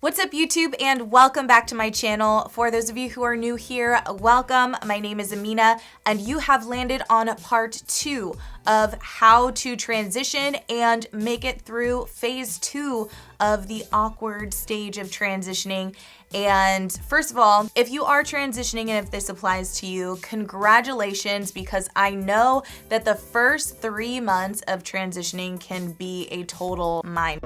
What's up YouTube, and welcome back to my channel. For those of you who are new here, welcome. My name is Amina and you have landed on part 2 of how to transition and make it through phase 2 of the awkward stage of transitioning. And first of all, if you are transitioning and if this applies to you, congratulations, because I know that the first 3 months of transitioning can be a total mind.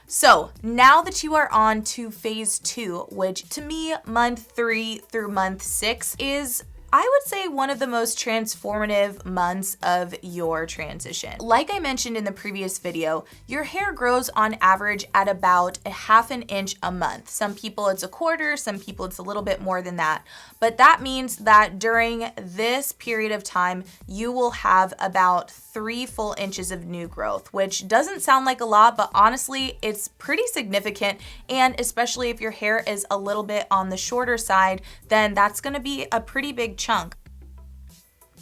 So now that you are on to phase 2, which to me, month 3 through month 6 is, I would say, one of the most transformative months of your transition. Like I mentioned in the previous video, your hair grows on average at about a ½ an inch a month. Some people it's a quarter, some people it's a little bit more than that. But that means that during this period of time, you will have about 3 full inches of new growth, which doesn't sound like a lot, but honestly, it's pretty significant. And especially if your hair is a little bit on the shorter side, then that's gonna be a pretty big chunk.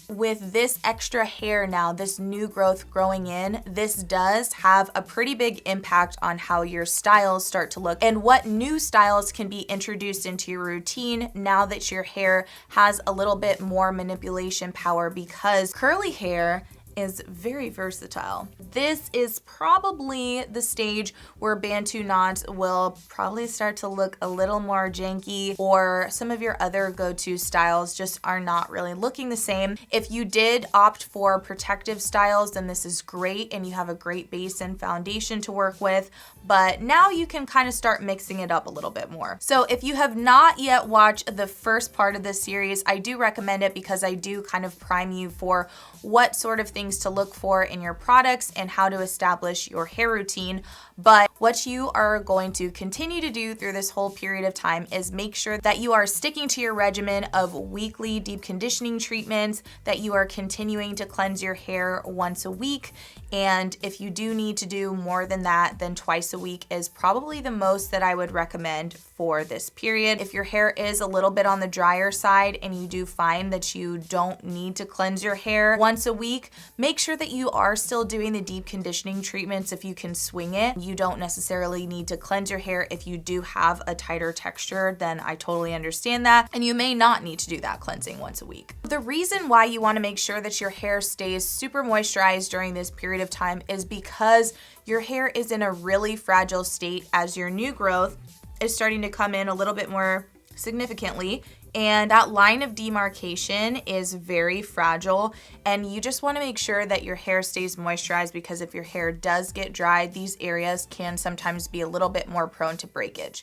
With this extra hair now, this new growth growing in, this does have a pretty big impact on how your styles start to look and what new styles can be introduced into your routine now that your hair has a little bit more manipulation power, because curly hair is very versatile. This is probably the stage where Bantu knots will probably start to look a little more janky, or some of your other go-to styles just are not really looking the same. If you did opt for protective styles, then this is great and you have a great base and foundation to work with, but now you can kind of start mixing it up a little bit more. So if you have not yet watched the first part of this series, I do recommend it because I do kind of prime you for what sort of things to look for in your products and how to establish your hair routine. But what you are going to continue to do through this whole period of time is make sure that you are sticking to your regimen of weekly deep conditioning treatments, that you are continuing to cleanse your hair once a week. And if you do need to do more than that, then twice a week is probably the most that I would recommend for this period. If your hair is a little bit on the drier side and you do find that you don't need to cleanse your hair once a week, make sure that you are still doing the deep conditioning treatments if you can swing it. You don't necessarily need to cleanse your hair if you do have a tighter texture, then I totally understand that. And you may not need to do that cleansing once a week. The reason why you want to make sure that your hair stays super moisturized during this period of time is because your hair is in a really fragile state as your new growth is starting to come in a little bit more significantly. And that line of demarcation is very fragile, and you just want to make sure that your hair stays moisturized, because if your hair does get dry, these areas can sometimes be a little bit more prone to breakage.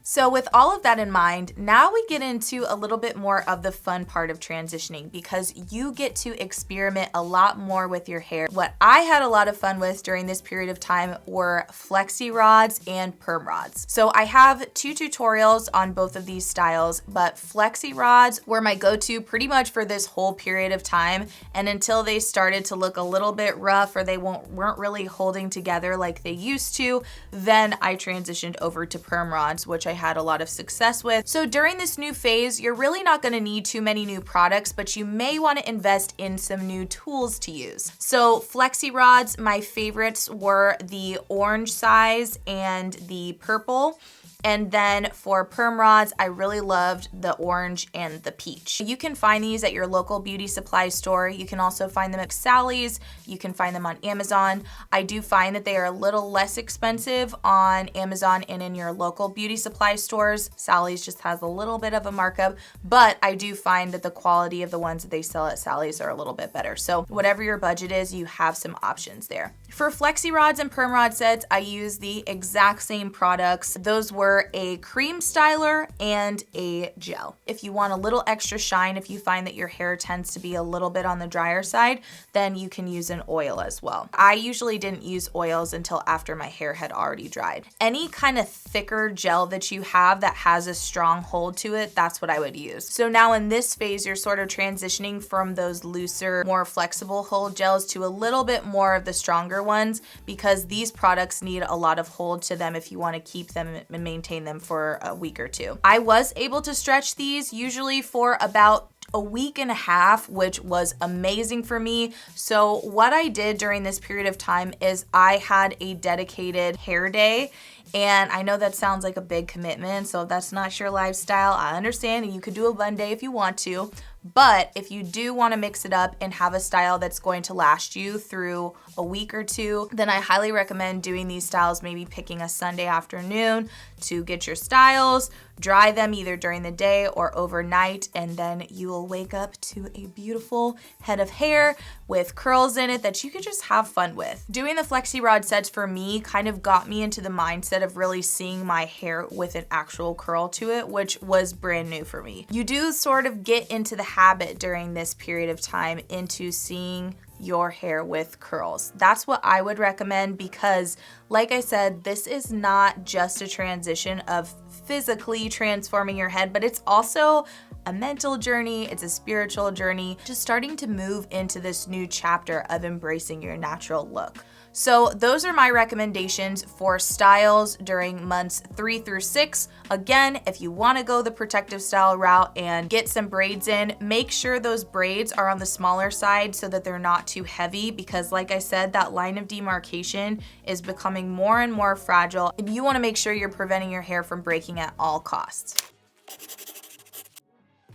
So with all of that in mind, now we get into a little bit more of the fun part of transitioning, because you get to experiment a lot more with your hair. What I had a lot of fun with during this period of time were flexi rods and perm rods. So I have 2 tutorials on both of these styles, but flexi rods were my go-to pretty much for this whole period of time, and until they started to look a little bit rough or they weren't really holding together like they used to, then I transitioned over to perm rods, which I had a lot of success with. So during this new phase, you're really not going to need too many new products, but you may want to invest in some new tools to use. So flexi rods, my favorites were the orange size and the purple. And then for perm rods, I really loved the orange and the peach. You can find these at your local beauty supply store. You can also find them at Sally's. You can find them on Amazon. I do find that they are a little less expensive on Amazon and in your local beauty supply stores. Sally's just has a little bit of a markup, but I do find that the quality of the ones that they sell at Sally's are a little bit better. So whatever your budget is, you have some options there. For flexi rods and perm rod sets, I use the exact same products. Those were a cream styler and a gel. If you want a little extra shine, if you find that your hair tends to be a little bit on the drier side, then you can use an oil as well. I usually didn't use oils until after my hair had already dried. Any kind of thicker gel that you have that has a strong hold to it, that's what I would use. So now in this phase, you're sort of transitioning from those looser, more flexible hold gels to a little bit more of the stronger ones, because these products need a lot of hold to them if you want to keep them and maintain them for a week or two. I was able to stretch these usually for about a week and a half, which was amazing for me. So what I did during this period of time is I had a dedicated hair day. And I know that sounds like a big commitment, so if that's not your lifestyle, I understand, and you could do a one day if you want to. But if you do want to mix it up and have a style that's going to last you through a week or two, then I highly recommend doing these styles, maybe picking a Sunday afternoon to get your styles, dry them either during the day or overnight, and then you will wake up to a beautiful head of hair with curls in it that you could just have fun with. Doing the flexi rod sets for me kind of got me into the mindset of really seeing my hair with an actual curl to it, which was brand new for me. You do sort of get into the habit during this period of time into seeing your hair with curls. That's what I would recommend because, like I said, this is not just a transition of physically transforming your head, but it's also a mental journey, it's a spiritual journey, just starting to move into this new chapter of embracing your natural look. So those are my recommendations for styles during months 3 through 6. Again, if you want to go the protective style route and get some braids in, make sure those braids are on the smaller side so that they're not too heavy because, like I said, that line of demarcation is becoming more and more fragile, and you want to make sure you're preventing your hair from breaking at all costs.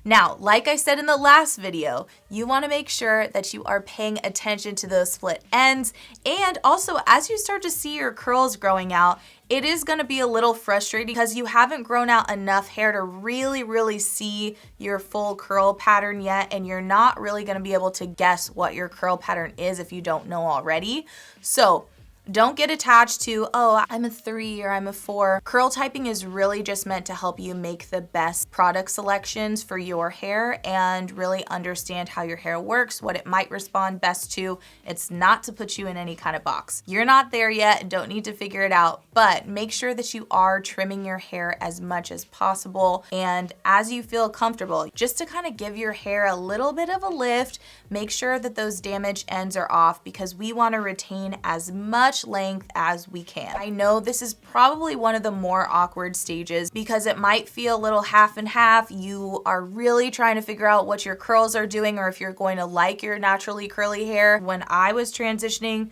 Now, like I said in the last video, you want to make sure that you are paying attention to those split ends, and also as you start to see your curls growing out, it is going to be a little frustrating because you haven't grown out enough hair to really see your full curl pattern yet, and you're not really going to be able to guess what your curl pattern is if you don't know already. So don't get attached to, oh, I'm a 3 or I'm a 4. Curl typing is really just meant to help you make the best product selections for your hair and really understand how your hair works, what it might respond best to. It's not to put you in any kind of box. You're not there yet and don't need to figure it out, but make sure that you are trimming your hair as much as possible and as you feel comfortable, just to kind of give your hair a little bit of a lift. Make sure that those damaged ends are off because we want to retain as much length as we can. I know this is probably one of the more awkward stages because it might feel a little half and half. You are really trying to figure out what your curls are doing or if you're going to like your naturally curly hair. When I was transitioning,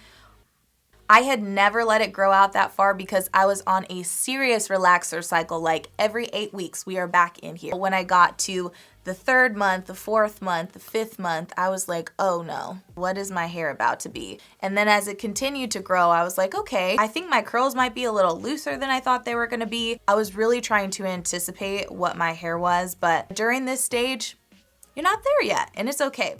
I had never let it grow out that far because I was on a serious relaxer cycle. Like every 8 weeks we are back in here. When I got to the 3rd month, the 4th month, the 5th month, I was like, oh no, what is my hair about to be? And then as it continued to grow, I was like, okay, I think my curls might be a little looser than I thought they were gonna be. I was really trying to anticipate what my hair was, but during this stage, you're not there yet, and it's okay.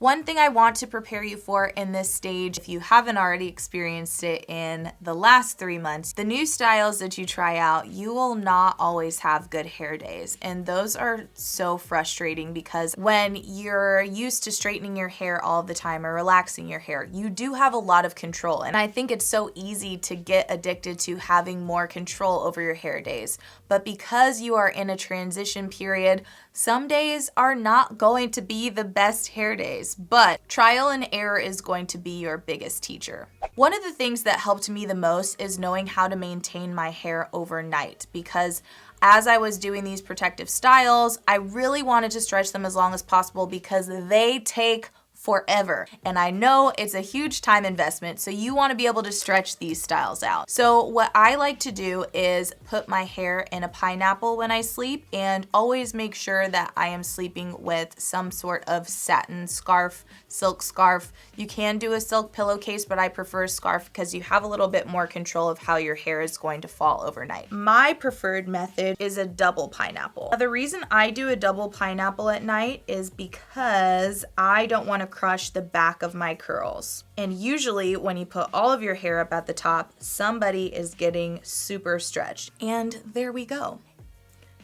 One thing I want to prepare you for in this stage, if you haven't already experienced it in the last 3 months, the new styles that you try out, you will not always have good hair days. And those are so frustrating because when you're used to straightening your hair all the time or relaxing your hair, you do have a lot of control. And I think it's so easy to get addicted to having more control over your hair days. But because you are in a transition period, some days are not going to be the best hair days, but trial and error is going to be your biggest teacher. One of the things that helped me the most is knowing how to maintain my hair overnight because as I was doing these protective styles, I really wanted to stretch them as long as possible because they take forever. And I know it's a huge time investment, so you want to be able to stretch these styles out. So what I like to do is put my hair in a pineapple when I sleep and always make sure that I am sleeping with some sort of satin scarf, silk scarf. You can do a silk pillowcase, but I prefer a scarf because you have a little bit more control of how your hair is going to fall overnight. My preferred method is a double pineapple. Now, the reason I do a double pineapple at night is because I don't want to crush the back of my curls. And usually when you put all of your hair up at the top, somebody is getting super stretched. And there we go.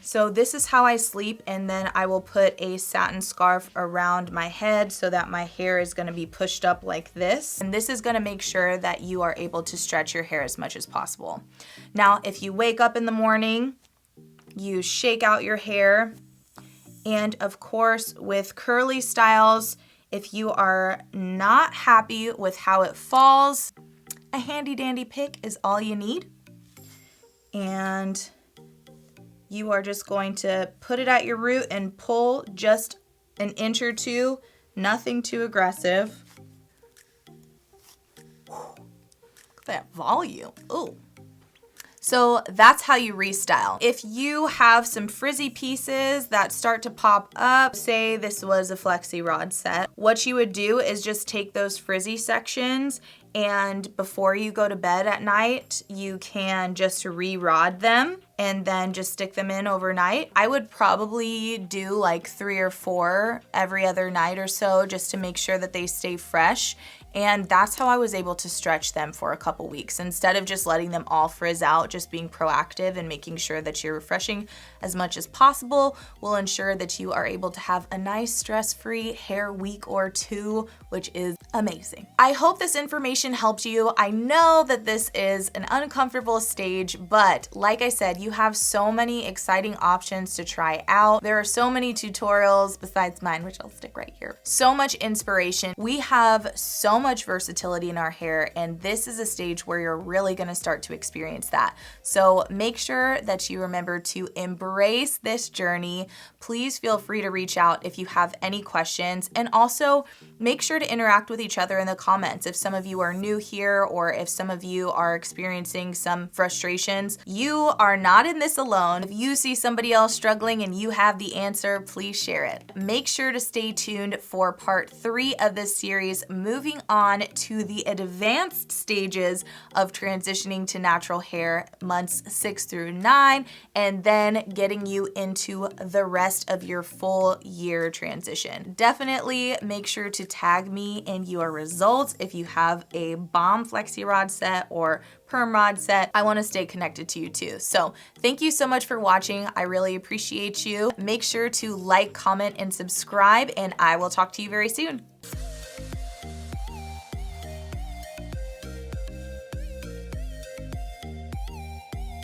So this is how I sleep, and then I will put a satin scarf around my head so that my hair is going to be pushed up like this. And this is going to make sure that you are able to stretch your hair as much as possible. Now, if you wake up in the morning, you shake out your hair. And of course, with curly styles, if you are not happy with how it falls, a handy dandy pick is all you need. And you are just going to put it at your root and pull just an inch or two, nothing too aggressive. Look at that volume. Ooh. So that's how you restyle. If you have some frizzy pieces that start to pop up, say this was a flexi rod set, what you would do is just take those frizzy sections, and before you go to bed at night, you can just re-rod them and then just stick them in overnight. I would probably do like 3 or 4 every other night or so just to make sure that they stay fresh. And that's how I was able to stretch them for a couple weeks. Instead of just letting them all frizz out, just being proactive and making sure that you're refreshing as much as possible will ensure that you are able to have a nice stress-free hair week or 2, which is amazing. I hope this information helped you. I know that this is an uncomfortable stage, but like I said, you have so many exciting options to try out. There are so many tutorials besides mine, which I'll stick right here. So much inspiration. We have so much versatility in our hair, and this is a stage where you're really going to start to experience that. So make sure that you remember to embrace this journey. Please feel free to reach out if you have any questions, and also make sure to interact with each other in the comments. If some of you are new here or if some of you are experiencing some frustrations, you are not in this alone. If you see somebody else struggling and you have the answer, please share it. Make sure to stay tuned for part 3 of this series, moving on to the advanced stages of transitioning to natural hair, months 6 through 9, and then getting you into the rest of your full year transition. Definitely make sure to tag me in your results if you have a bomb flexi rod set or perm rod set. I want to stay connected to you too. So thank you so much for watching. I really appreciate you. Make sure to like, comment, and subscribe, and I will talk to you very soon.